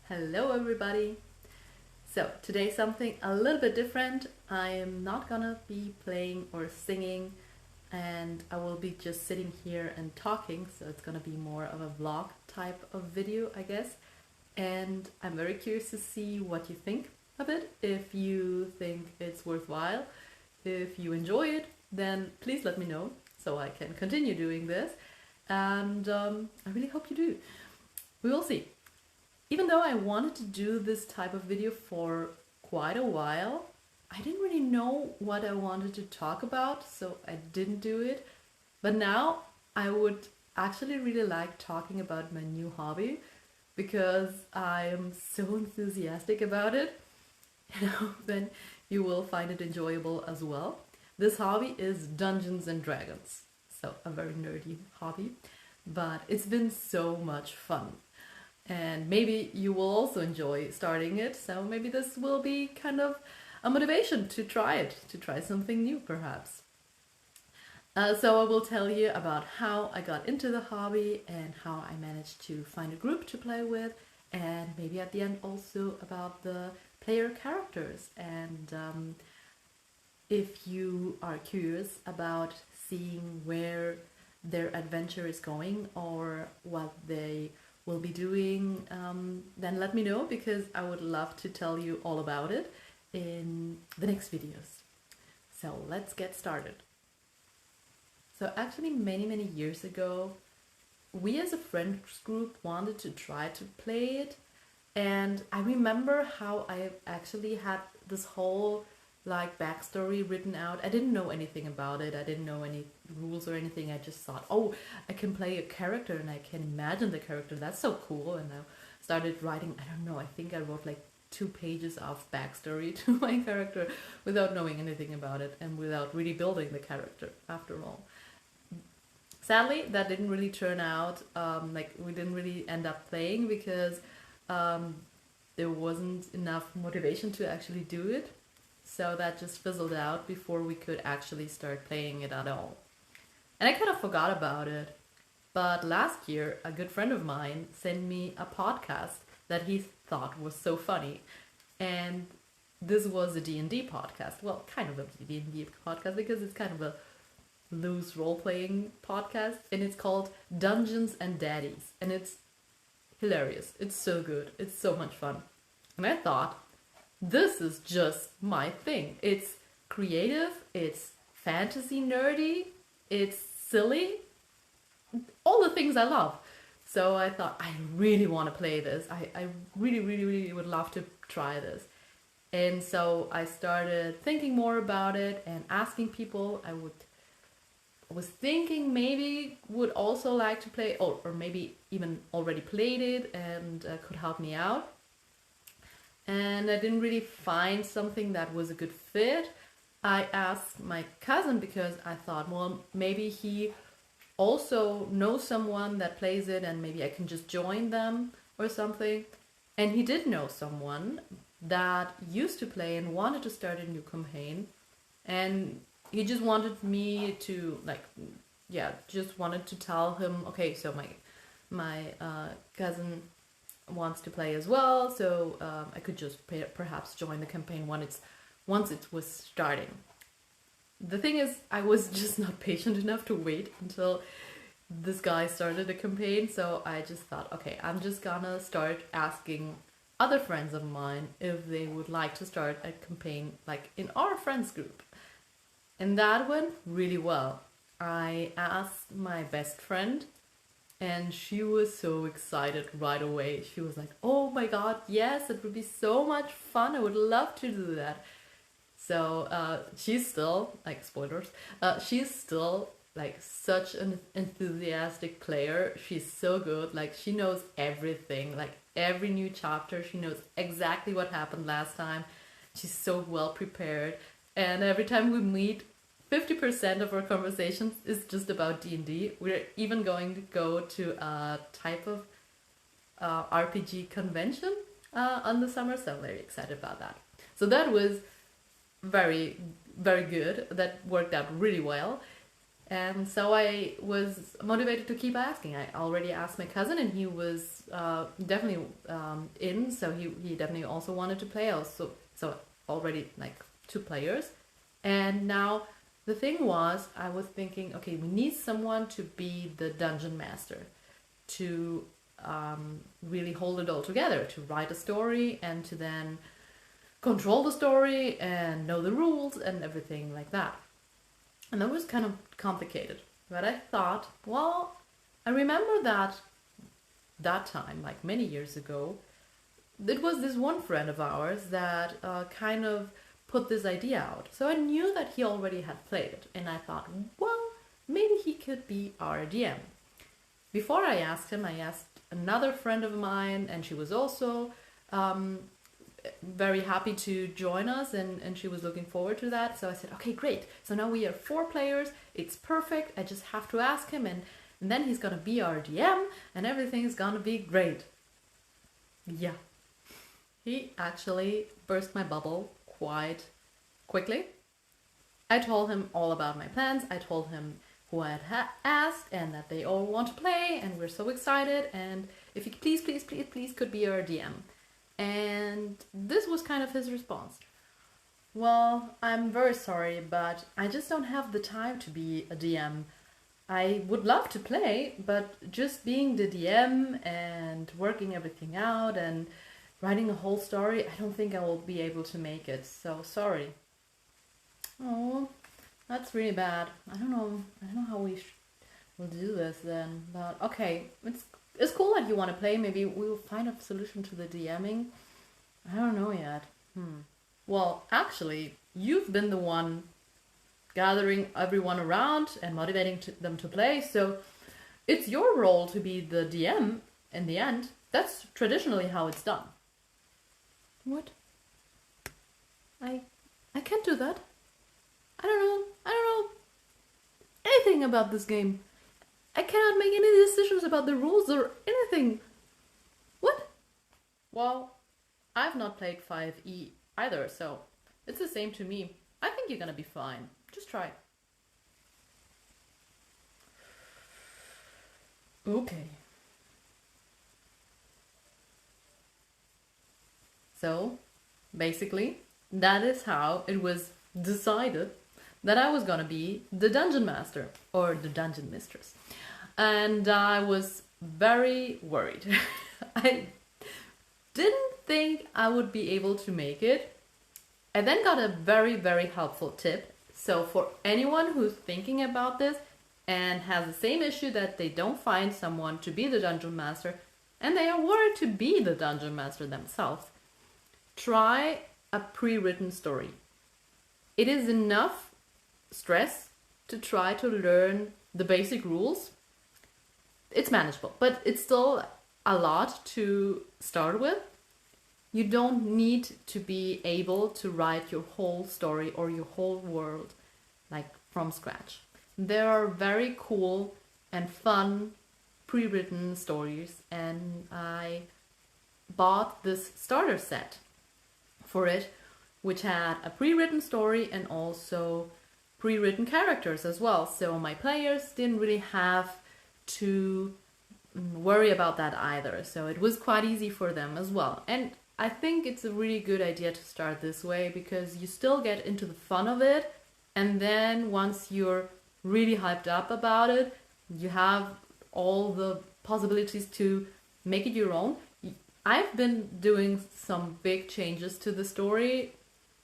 Hello everybody! So today something a little bit different. I am not gonna be playing or singing and I will be just sitting here and talking, so it's gonna be more of a vlog type of video, I guess. And I'm very curious to see what you think of it. If you think it's worthwhile, if you enjoy it, then please let me know so I can continue doing this. And I really hope you do. We will see. Even though I wanted to do this type of video for quite a while, I didn't really know what I wanted to talk about, so I didn't do it. But now I would actually really like talking about my new hobby because I am so enthusiastic about it. Then you will find it enjoyable as well. This hobby is Dungeons and Dragons, so a very nerdy hobby, but it's been so much fun. And maybe you will also enjoy starting it, so maybe this will be kind of a motivation to try it, to try something new perhaps. So I will tell you about how I got into the hobby and how I managed to find a group to play with, and maybe at the end also about the player characters. And if you are curious about seeing where their adventure is going or what they will be doing, then let me know, because I would love to tell you all about it in the next videos. So let's get started. So actually many years ago, we as a friends group wanted to try to play it, and I remember how I actually had this whole backstory written out. I didn't know anything about it. I didn't know any rules or anything. I just thought, oh, I can play a character and I can imagine the character. That's so cool. And I started writing, I don't know, I think I wrote 2 pages of backstory to my character without knowing anything about it and without really building the character after all. Sadly, that didn't really turn out, we didn't really end up playing because there wasn't enough motivation to actually do it. So that just fizzled out before we could actually start playing it at all. And I kind of forgot about it. But last year, a good friend of mine sent me a podcast that he thought was so funny. And this was a D&D podcast. Well, kind of a D&D podcast because it's kind of a loose role-playing podcast. And it's called Dungeons and Daddies. And it's hilarious. It's so good. It's so much fun. And I thought, this is just my thing. It's creative, it's fantasy nerdy, it's silly, all the things I love. So I thought, I really want to play this. I really would love to try this. And so I started thinking more about it and asking people. I was thinking maybe would also like to play, or maybe even already played it and could help me out. And I didn't really find something that was a good fit. I asked my cousin because I thought, well, maybe he also knows someone that plays it and maybe I can just join them or something. And he did know someone that used to play and wanted to start a new campaign. And he just wanted me to just wanted to tell him, okay, so my cousin wants to play as well, so I could just perhaps join the campaign once it was starting. The thing is, I was just not patient enough to wait until this guy started a campaign, so I just thought, okay, I'm just gonna start asking other friends of mine if they would like to start a campaign in our friends group. And that went really well. I asked my best friend, and she was so excited right away. She was like, oh my god, yes, it would be so much fun. I would love to do that. So she's still, spoilers, she's still such an enthusiastic player. She's so good. She knows everything. Every new chapter, she knows exactly what happened last time. She's so well prepared. And every time we meet, 50% of our conversations is just about D&D. We're even going to go to a type of RPG convention on the summer, so I'm very excited about that. So that was very good. That worked out really well. And so I was motivated to keep asking. I already asked my cousin, and he was definitely in. So he definitely also wanted to play. Also, so already like 2 players. And now the thing was, I was thinking, okay, we need someone to be the dungeon master, to really hold it all together, to write a story and to then control the story and know the rules and everything like that. And that was kind of complicated. But I thought, well, I remember that time, like many years ago, it was this one friend of ours that kind of put this idea out. So I knew that he already had played it. And I thought, well, maybe he could be our DM. Before I asked him, I asked another friend of mine, and she was also very happy to join us, and she was looking forward to that. So I said, okay, great. So now we are 4 players. It's perfect. I just have to ask him, and then he's going to be our DM, and everything's going to be great. Yeah. He actually burst my bubble quite quickly. I told him all about my plans. I told him who I had asked and that they all want to play, and we're so excited, and if you please could be our DM. And this was kind of his response. Well, I'm very sorry, but I just don't have the time to be a DM. I would love to play, but just being the DM and working everything out and writing a whole story, I don't think I will be able to make it. So sorry. Oh, that's really bad. I don't know how we will do this then. But okay, it's cool that you want to play. Maybe we'll find a solution to the DMing. I don't know yet. Well, actually, you've been the one gathering everyone around and motivating them to play. So it's your role to be the DM in the end. That's traditionally how it's done. What? I can't do that. I don't know anything about this game. I cannot make any decisions about the rules or anything. What? Well, I've not played 5e either, so it's the same to me. I think you're gonna be fine. Just try. Okay. So, basically, that is how it was decided that I was gonna be the dungeon master or the dungeon mistress. And I was very worried. I didn't think I would be able to make it. I then got a very, very helpful tip. So for anyone who's thinking about this and has the same issue that they don't find someone to be the dungeon master and they are worried to be the dungeon master themselves, try a pre-written story. It is enough stress to try to learn the basic rules. It's manageable, but it's still a lot to start with. You don't need to be able to write your whole story or your whole world like from scratch. There are very cool and fun pre-written stories, and I bought this starter set for it, which had a pre-written story and also pre-written characters as well. So my players didn't really have to worry about that either. So it was quite easy for them as well. And I think it's a really good idea to start this way because you still get into the fun of it. And then once you're really hyped up about it, you have all the possibilities to make it your own. I've been doing some big changes to the story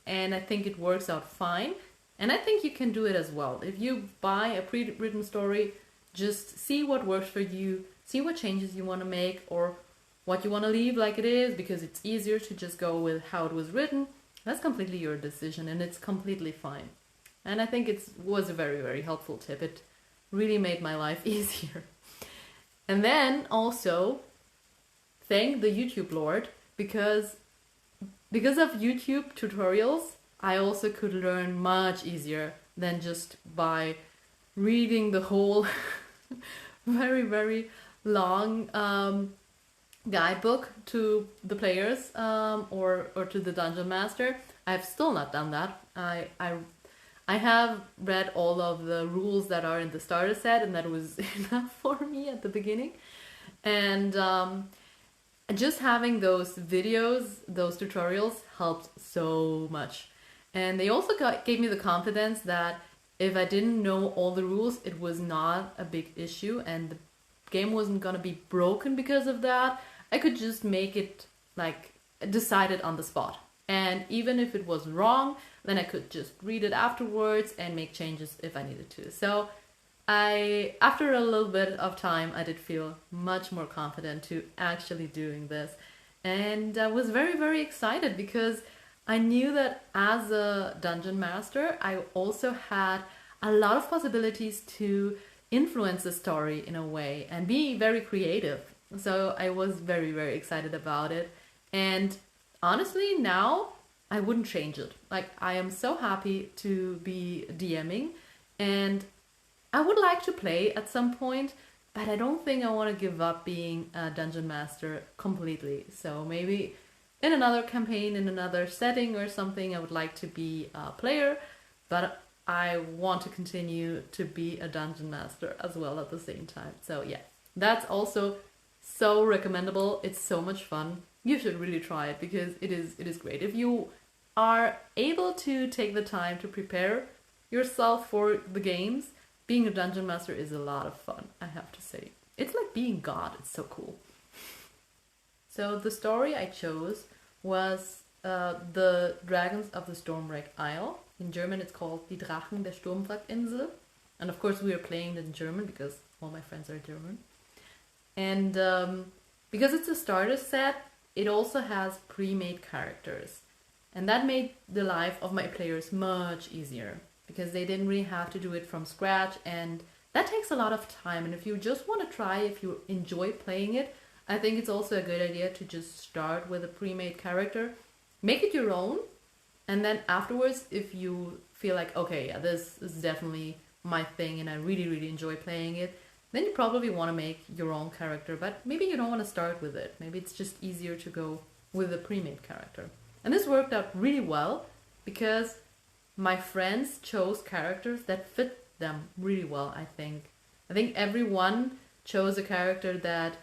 and I think it works out fine. And I think you can do it as well. If you buy a pre-written story, just see what works for you, see what changes you want to make or what you want to leave like it is, because it's easier to just go with how it was written. That's completely your decision and it's completely fine. And I think it was a very, very helpful tip. It really made my life easier. And then also thank the YouTube Lord, because of YouTube tutorials, I also could learn much easier than just by reading the whole very, very long guidebook to the players or to the dungeon master. I've still not done that. I have read all of the rules that are in the starter set, and that was enough for me at the beginning. And just having those videos, those tutorials helped so much. And they also gave me the confidence that if I didn't know all the rules, it was not a big issue and the game wasn't gonna be broken because of that. I could just make it like decided on the spot. And even if it was wrong, then I could just read it afterwards and make changes if I needed to. So after a little bit of time, I did feel much more confident to actually doing this. And I was very, very excited because I knew that as a dungeon master, I also had a lot of possibilities to influence the story in a way and be very creative. So I was very, very excited about it. And honestly, now I wouldn't change it. Like, I am so happy to be DMing, and I would like to play at some point, but I don't think I want to give up being a dungeon master completely. So maybe in another campaign, in another setting or something, I would like to be a player, but I want to continue to be a dungeon master as well at the same time. So yeah, that's also so recommendable. It's so much fun. You should really try it because it is great. If you are able to take the time to prepare yourself for the games, being a dungeon master is a lot of fun, I have to say. It's like being God. It's so cool. So the story I chose was the Dragons of the Stormwreck Isle. In German it's called Die Drachen der Sturmwrackinsel. And of course we are playing it in German because all my friends are German. And because it's a starter set, it also has pre-made characters. And that made the life of my players much easier because they didn't really have to do it from scratch, and that takes a lot of time. And if you just want to try, if you enjoy playing it, I think it's also a good idea to just start with a pre-made character, make it your own, and then afterwards, if you feel like, okay, yeah, this is definitely my thing and I really, really enjoy playing it, then you probably want to make your own character, but maybe you don't want to start with it. Maybe it's just easier to go with a pre-made character. And this worked out really well because my friends chose characters that fit them really well, I think. I think everyone chose a character that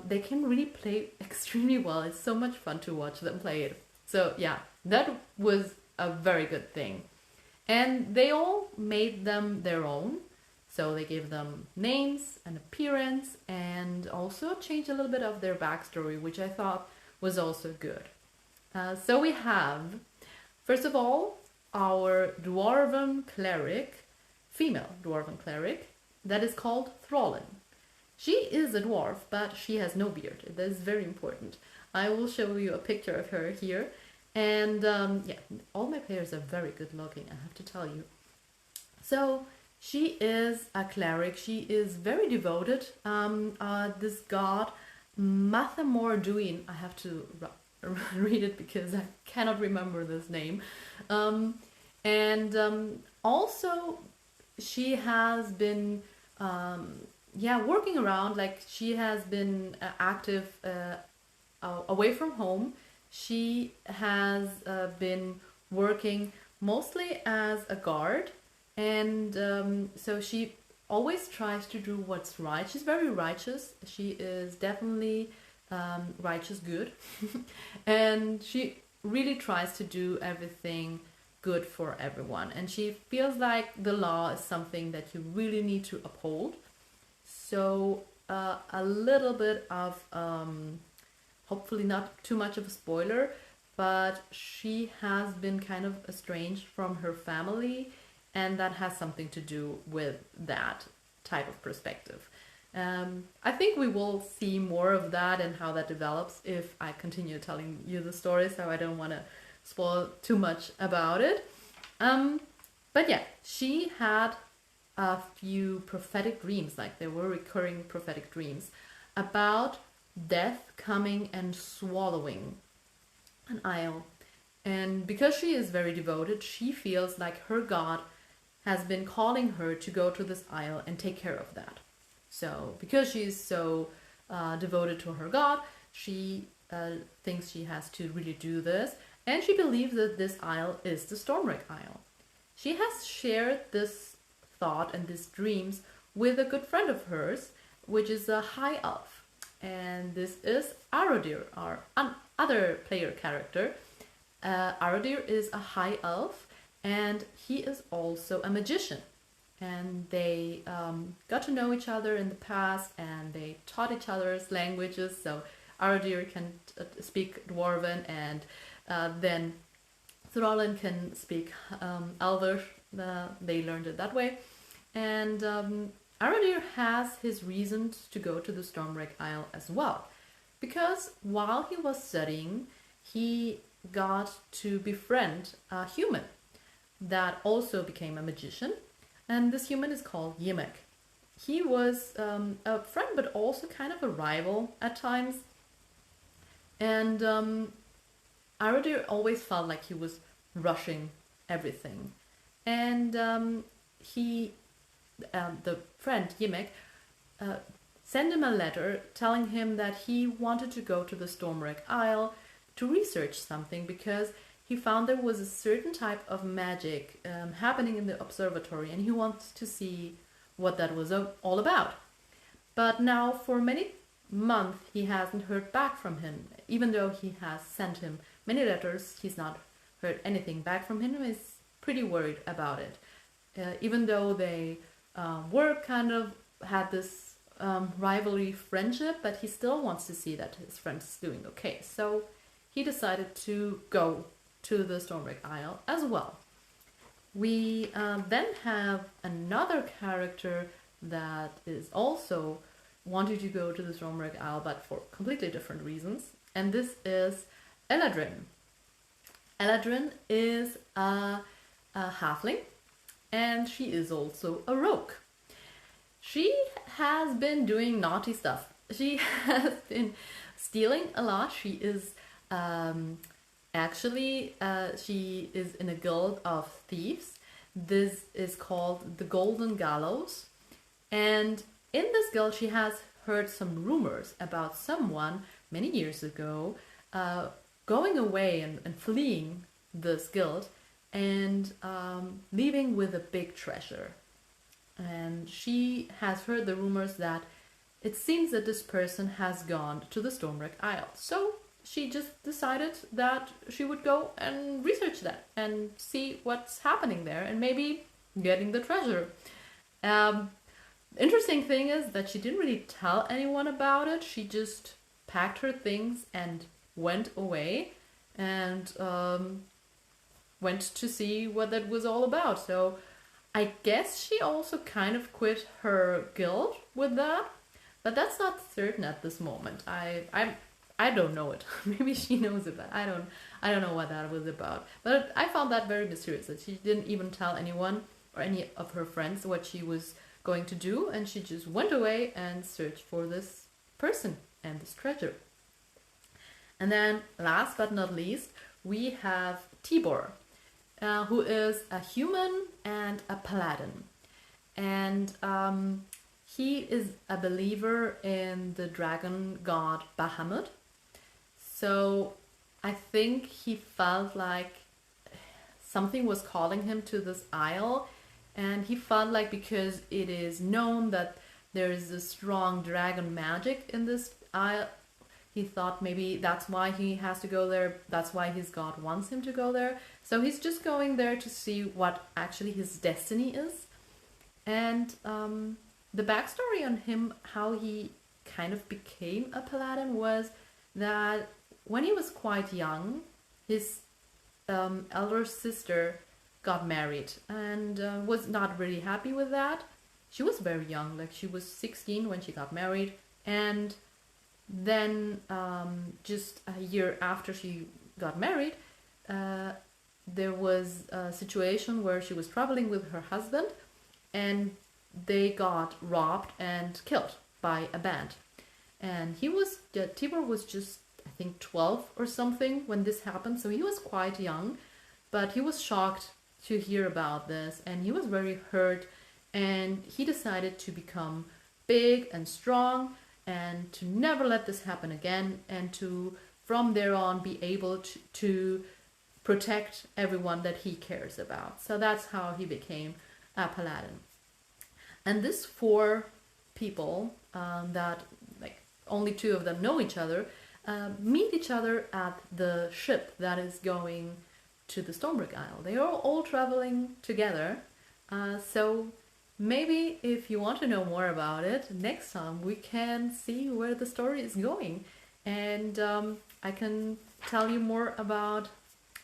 they can really play extremely well. It's so much fun to watch them play it. So yeah, that was a very good thing. And they all made them their own. So they gave them names and appearance and also changed a little bit of their backstory, which I thought was also good. So we have, first of all, our dwarven cleric, female dwarven cleric, that is called Thrallin. She is a dwarf, but she has no beard. That is very important. I will show you a picture of her here. And yeah, all my players are very good looking, I have to tell you. So she is a cleric. She is very devoted. This god, Mathamorduin, I have to read it because I cannot remember this name. Also, she has been working around, like she has been active away from home. She has been working mostly as a guard, and so she always tries to do what's right. She's very righteous. She is definitely righteous good. And she really tries to do everything good for everyone. And she feels like the law is something that you really need to uphold. So a little bit of, hopefully not too much of a spoiler, but she has been kind of estranged from her family, and that has something to do with that type of perspective. I think we will see more of that and how that develops if I continue telling you the story, so I don't want to spoil too much about it. But yeah, she had a few prophetic dreams, like there were recurring prophetic dreams about death coming and swallowing an isle. And because she is very devoted, she feels like her god has been calling her to go to this isle and take care of that. So because she is so devoted to her god, she thinks she has to really do this. And she believes that this isle is the Stormwreck Isle. she has shared this thought and these dreams with a good friend of hers, which is a high elf. And this is Arodir, our other player character. Arodir is a high elf, and he is also a magician. And they got to know each other in the past, and they taught each other's languages. So Arodir can speak Dwarven, and then Thrallin can speak Elvish. They learned it that way. And Arodir has his reasons to go to the Stormwreck Isle as well. Because while he was studying, he got to befriend a human that also became a magician. And this human is called Yimek. He was a friend, but also kind of a rival at times. And Arodir always felt like he was rushing everything. And the friend Yimek sent him a letter telling him that he wanted to go to the Stormwreck Isle to research something, because he found there was a certain type of magic happening in the observatory, and he wants to see what that was all about. But now for many months he hasn't heard back from him. Even though he has sent him many letters, he's not heard anything back from him. He's pretty worried about it. Even though they were kind of had this rivalry friendship, but he still wants to see that his friend's doing okay. So he decided to go to the Stormwreck Isle as well. We then have another character that is also wanting to go to the Stormwreck Isle, but for completely different reasons. And this is Eladrin. Eladrin is a halfling, and she is also a rogue. She has been doing naughty stuff. She has been stealing a lot. She is actually, she is in a guild of thieves. This is called the Golden Gallows. And in this guild, she has heard some rumors about someone many years ago going away and fleeing this guild and leaving with a big treasure. And she has heard the rumors that it seems that this person has gone to the Stormwreck Isle. So she just decided that she would go and research that and see what's happening there and maybe getting the treasure. Interesting thing is that she didn't really tell anyone about it. She just packed her things and went away and went to see what that was all about. So I guess she also kind of quit her guild with that, but that's not certain at this moment. I don't know it. Maybe she knows it, but I don't know what that was about. But I found that very mysterious that she didn't even tell anyone or any of her friends what she was going to do, and she just went away and searched for this person and this treasure. And then last but not least, we have Tibor, who is a human and a paladin. And he is a believer in the dragon god Bahamut. So I think he felt like something was calling him to this isle, and he felt like because it is known that there is a strong dragon magic in this isle, he thought maybe that's why he has to go there, that's why his god wants him to go there. So he's just going there to see what actually his destiny is. And the backstory on him, how he kind of became a paladin, was that when he was quite young, his elder sister got married and was not really happy with that. She was very young, like she was 16 when she got married, and then just a year after she got married, there was a situation where she was traveling with her husband and they got robbed and killed by a band. And Tibor was just, I think, 12 or something when this happened, so he was quite young, but he was shocked to hear about this and he was very hurt, and he decided to become big and strong and to never let this happen again, and to from there on be able to protect everyone that he cares about. So that's how he became a paladin. And this four people that like only two of them know each other meet each other at the ship that is going to the Stormbreak Isle. They are all traveling together. So maybe if you want to know more about it, next time we can see where the story is going. And I can tell you more about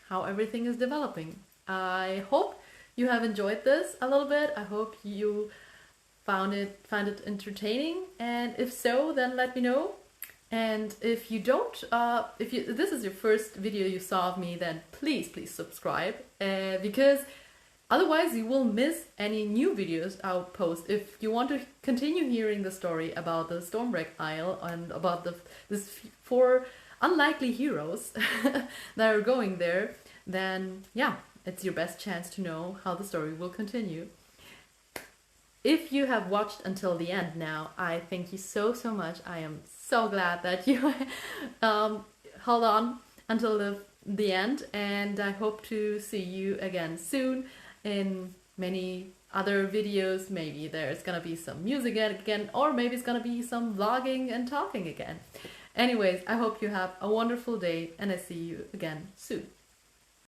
how everything is developing. I hope you have enjoyed this a little bit. I hope you found it entertaining, and if so, then let me know. And if you don't, if this is your first video you saw of me, then please subscribe, because otherwise you will miss any new videos I'll post. If you want to continue hearing the story about the Stormbreak Isle and about this four unlikely heroes that are going there, then yeah, it's your best chance to know how the story will continue. If you have watched until the end now, I thank you so much. I am so glad that you held on until the end, and I hope to see you again soon in many other videos. Maybe there's gonna be some music again, or maybe it's gonna be some vlogging and talking again. Anyways, I hope you have a wonderful day, and I see you again soon.